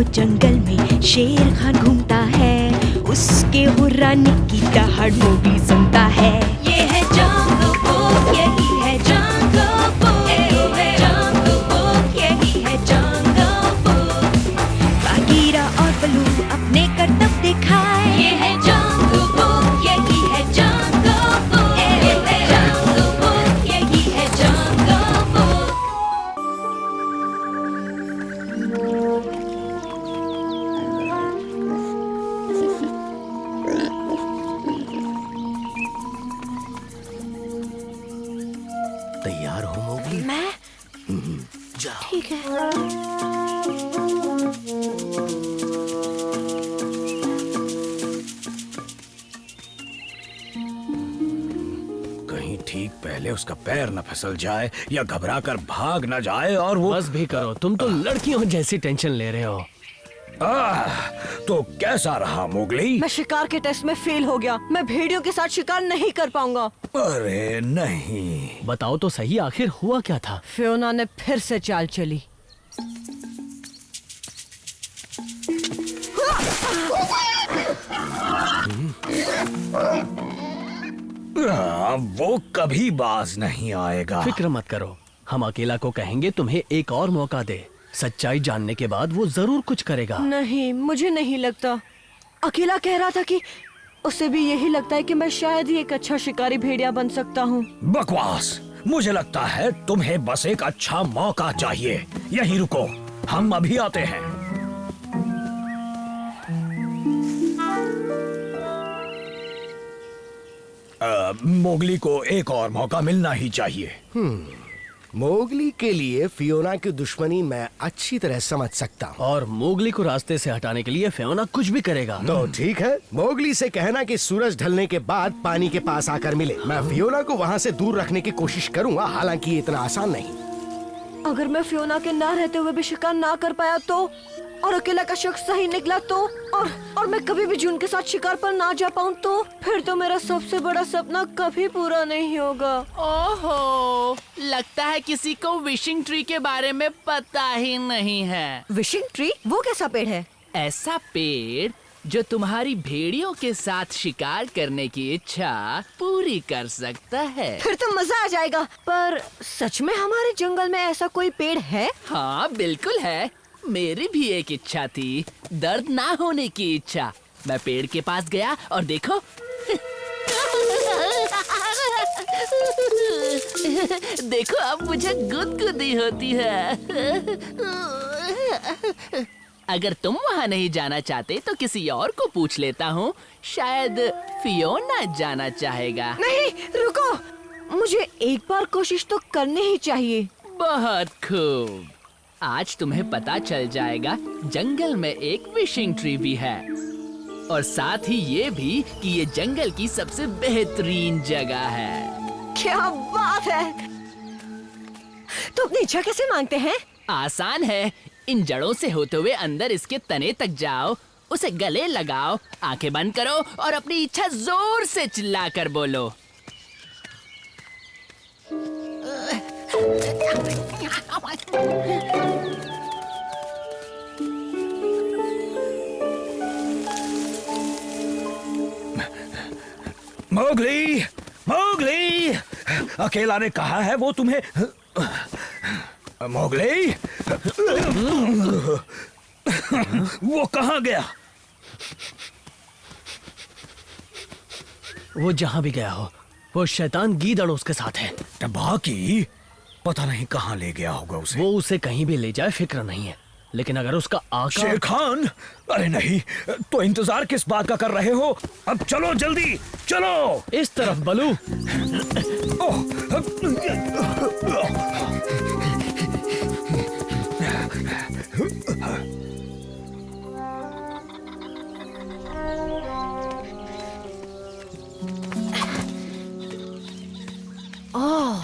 वो जंगल में शेर खान घूमता है, उसके हुर्राने की दहाड़ वो भी सुनता है। ये है जंगल बुक, यही है जंगल बुक, जंगल बुक, यही है जंगल बुक। बागीरा और बलू अपने करतब दिखाए, ये है जंगल बुक, यही है जंगल बुक, जंगल बुक, यही है जंगल बुक। तैयार हो मोगली? मैं जाओ। ठीक है। कहीं ठीक पहले उसका पैर न फिसल जाए या घबरा कर भाग न जाए और वो। बस भी करो, तुम तो लड़कियों जैसी टेंशन ले रहे हो। तो कैसा रहा मोगली? मैं शिकार के टेस्ट में फेल हो गया। मैं भेड़ियों के साथ शिकार नहीं कर पाऊंगा। अरे नहीं। बताओ तो सही, आखिर हुआ क्या था? फियोना ने फिर से चाल चली। वो कभी बाज नहीं आएगा। फिक्र मत करो, हम अकेला को कहेंगे तुम्हें एक और मौका दे। सच्चाई जानने के बाद वो जरूर कुछ करेगा। नहीं, मुझे नहीं लगता। अकेला कह रहा था कि उसे भी यही लगता है कि मैं शायद ही एक अच्छा शिकारी भेड़िया बन सकता हूँ। बकवास। मुझे लगता है तुम्हें बस एक अच्छा मौका चाहिए। यहीं रुको, हम अभी आते हैं। मोगली को एक और मौका मिलना ही चाहिए। मोगली के लिए फियोना की दुश्मनी मैं अच्छी तरह समझ सकता हूँ। और मोगली को रास्ते से हटाने के लिए फियोना कुछ भी करेगा। तो ठीक है, मोगली से कहना कि सूरज ढलने के बाद पानी के पास आकर मिले। मैं फियोना को वहाँ से दूर रखने की कोशिश करूँगा, हालांकि ये इतना आसान नहीं। अगर मैं फियोना के ना रहते हुए भी शिकार ना कर पाया तो, और अकेला का शख्स सही निकला तो, और मैं कभी भी जून के साथ शिकार पर ना जा पाऊँ तो, फिर तो मेरा सबसे बड़ा सपना कभी पूरा नहीं होगा। ओहो, लगता है किसी को विशिंग ट्री के बारे में पता ही नहीं है। Wishing tree? वो कैसा पेड़ है? ऐसा पेड़ जो तुम्हारी भेड़ियों के साथ शिकार करने की इच्छा पूरी कर सकता है। फिर तो मजा आ जाएगा। पर सच में हमारे जंगल में ऐसा कोई पेड़ है? हाँ बिल्कुल है। मेरी भी एक इच्छा थी, दर्द ना होने की इच्छा। मैं पेड़ के पास गया और देखो देखो अब मुझे गुदगुदी होती है। अगर तुम वहाँ नहीं जाना चाहते तो किसी और को पूछ लेता हूँ, शायद फियोना जाना चाहेगा। नहीं, रुको, मुझे एक बार कोशिश तो करनी ही चाहिए। बहुत खूब, आज तुम्हें पता चल जाएगा जंगल में एक विशिंग ट्री भी है, और साथ ही ये भी कि ये जंगल की सबसे बेहतरीन जगह है। क्या बात है! तो अपनी इच्छा कैसे मांगते हैं? आसान है, इन जड़ों से होते हुए अंदर इसके तने तक जाओ, उसे गले लगाओ, आंखें बंद करो और अपनी इच्छा जोर से चिल्लाकर बोलो। मोगली, मोगली, अकेला ने कहा है वो तुम्हें। मोगली, वो कहाँ गया? वो जहाँ भी गया हो, वो शैतान गीदड़ उसके साथ है। बाकी पता नहीं कहाँ ले गया होगा उसे। वो उसे कहीं भी ले जाए, फिक्र नहीं है। लेकिन अगर उसका आका... शेर खान, अरे नहीं, तो इंतजार किस बात का कर रहे हो? अब चलो जल्दी, चलो इस तरफ बलू। ओह,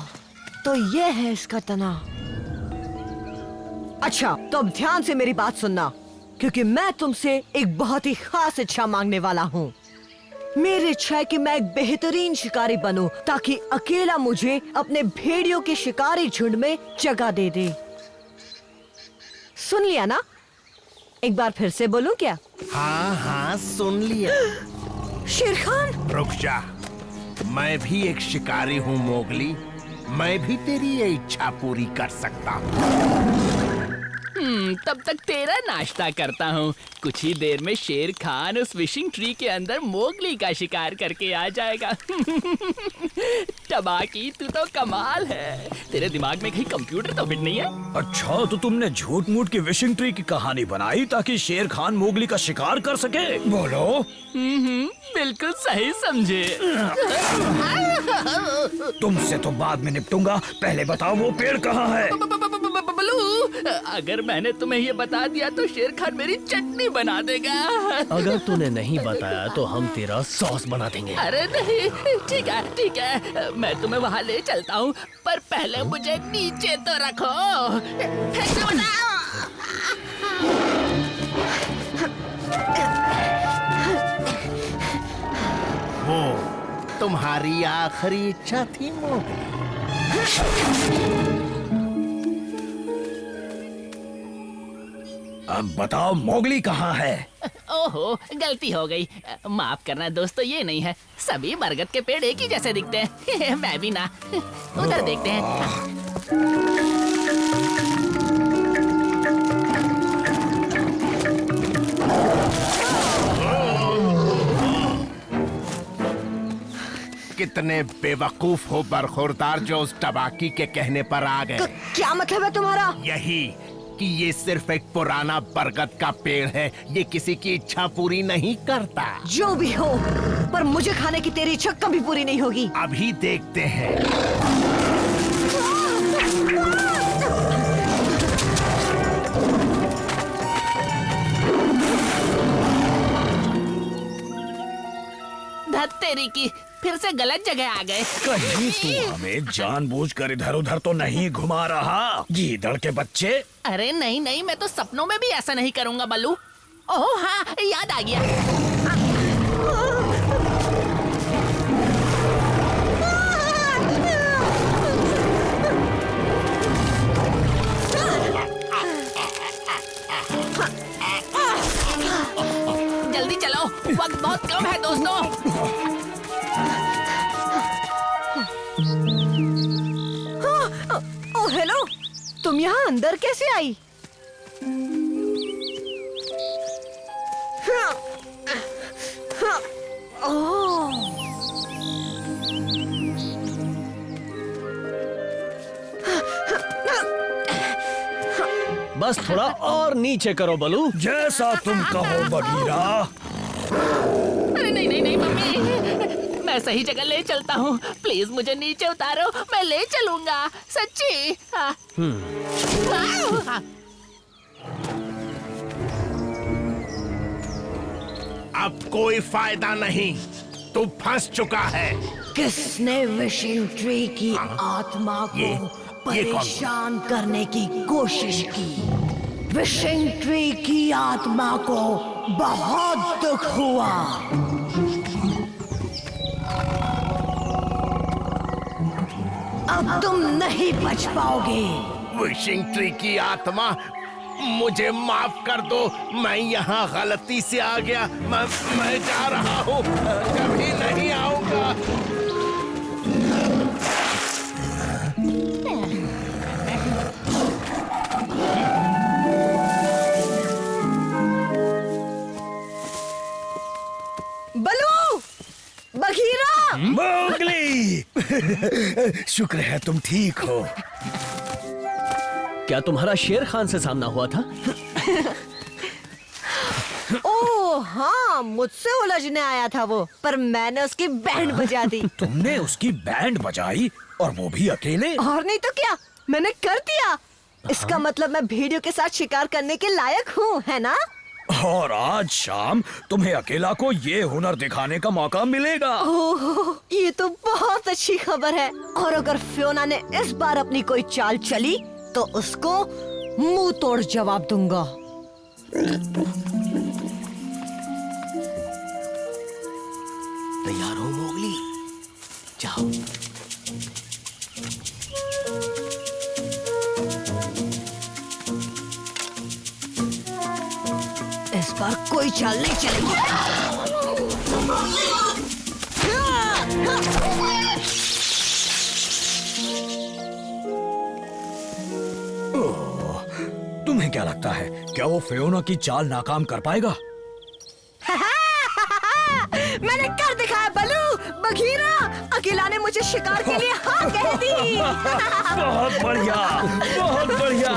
तो ये है इसका तना। अच्छा, तो अब ध्यान से मेरी बात सुनना, क्योंकि मैं तुमसे एक बहुत ही खास इच्छा मांगने वाला हूँ। मेरी इच्छा है कि मैं एक बेहतरीन शिकारी बनूं, ताकि अकेला मुझे अपने भेड़ियों के शिकारी झुंड में जगह दे दे। सुन लिया ना? एक बार फिर से बोलूं क्या? हाँ हाँ सुन लिया। शेर खान। रुक जा, मैं भी एक शिकारी हूँ मोगली। मैं भी तेरी ये इच्छा पूरी कर सकता हूँ। तब तक तेरा नाश्ता करता हूँ। कुछ ही देर में शेर खान उस विशिंग ट्री के अंदर मोगली का शिकार करके आ जाएगा। टबाकी तू तो कमाल है। तेरे दिमाग में कहीं कंप्यूटर तो फिट नहीं है? अच्छा, तो तुमने झूठ मूठ की विशिंग ट्री की कहानी बनाई ताकि शेर खान मोगली का शिकार कर सके? बोलो। बिल्कुल सही समझे। तुमसे तो बाद में निपटूंगा, पहले बताओ वो पेड़ कहाँ है? बलू, अगर मैंने तुम्हें ये बता दिया तो शेर खान मेरी चटनी बना देगा। अगर तूने नहीं बताया तो हम तेरा सॉस बना देंगे। अरे नहीं, ठीक है, मैं तुम्हें वहाँ ले चलता हूँ, पर पहले मुझे नीचे तो रखो। फेंकना मत। वो तुम्हारी आखिरी इच्छा थी मोगली। अब बताओ मोगली कहाँ है? ओहो, गलती हो गई। माफ करना दोस्तों, ये नहीं है। सभी बरगद के पेड़ एक ही जैसे दिखते हैं। मैं भी ना। उधर देखते हैं। कितने बेवकूफ हो बरखुरदार जो उस टबाकी के कहने पर आ गए। क्या मतलब है तुम्हारा? यही कि ये सिर्फ एक पुराना बरगद का पेड़ है, ये किसी की इच्छा पूरी नहीं करता। जो भी हो, पर मुझे खाने की तेरी इच्छा कभी पूरी नहीं होगी। अभी देखते हैं। धत तेरी की, फिर से गलत जगह आ गए। कहीं तू हमें जानबूझकर इधर उधर तो नहीं घुमा रहा, गीदड़ के बच्चे? अरे नहीं नहीं, मैं तो सपनों में भी ऐसा नहीं करूंगा बल्लू। ओह हाँ, याद आ गया। जल्दी चलो, वक्त बहुत कम है दोस्तों। ओह हेलो, तुम यहाँ अंदर कैसे आई? ओह, बस थोड़ा और नीचे करो बलू। जैसा तुम कहो बगीरा। अरे नहीं नहीं नहीं मम्मी, मैं सही जगह ले चलता हूँ। प्लीज मुझे नीचे उतारो, मैं ले चलूंगा, सच्ची। हाँ। हाँ। अब कोई फायदा नहीं, तू फंस चुका है। किसने विशिंग ट्री की आत्मा को ये कौन? परेशान करने की कोशिश की? विशिंग ट्री की आत्मा को बहुत दुख हुआ। अब तुम नहीं बच पाओगे। विशिंग ट्री की आत्मा, मुझे माफ कर दो, मैं यहाँ गलती से आ गया। मैं जा रहा हूँ, कभी नहीं आऊंगा। बलू, बघीरा, मोगली! शुक्र है तुम ठीक हो। क्या तुम्हारा शेर खान से सामना हुआ था? ओह हाँ, मुझसे उलझने आया था वो, पर मैंने उसकी बैंड बजा दी। तुमने उसकी बैंड बजाई, और वो भी अकेले? और नहीं तो क्या, मैंने कर दिया। इसका मतलब मैं भेड़ियों के साथ शिकार करने के लायक हूँ, है ना? और आज शाम तुम्हें अकेला को ये हुनर दिखाने का मौका मिलेगा। ओह, ये तो बहुत अच्छी खबर है। और अगर फियोना ने इस बार अपनी कोई चाल चली तो उसको मुंह तोड़ जवाब दूंगा। तैयार हो मोगली? जाओ। बार कोई चाल नहीं चलेगी। तुम्हें क्या लगता है, क्या वो फियोना की चाल नाकाम कर पाएगा? मैंने कर दिखाया बलू। बघीरा, अकेला ने मुझे शिकार के लिए हाँ कह दी। बहुत बढ़िया, बहुत बढ़िया।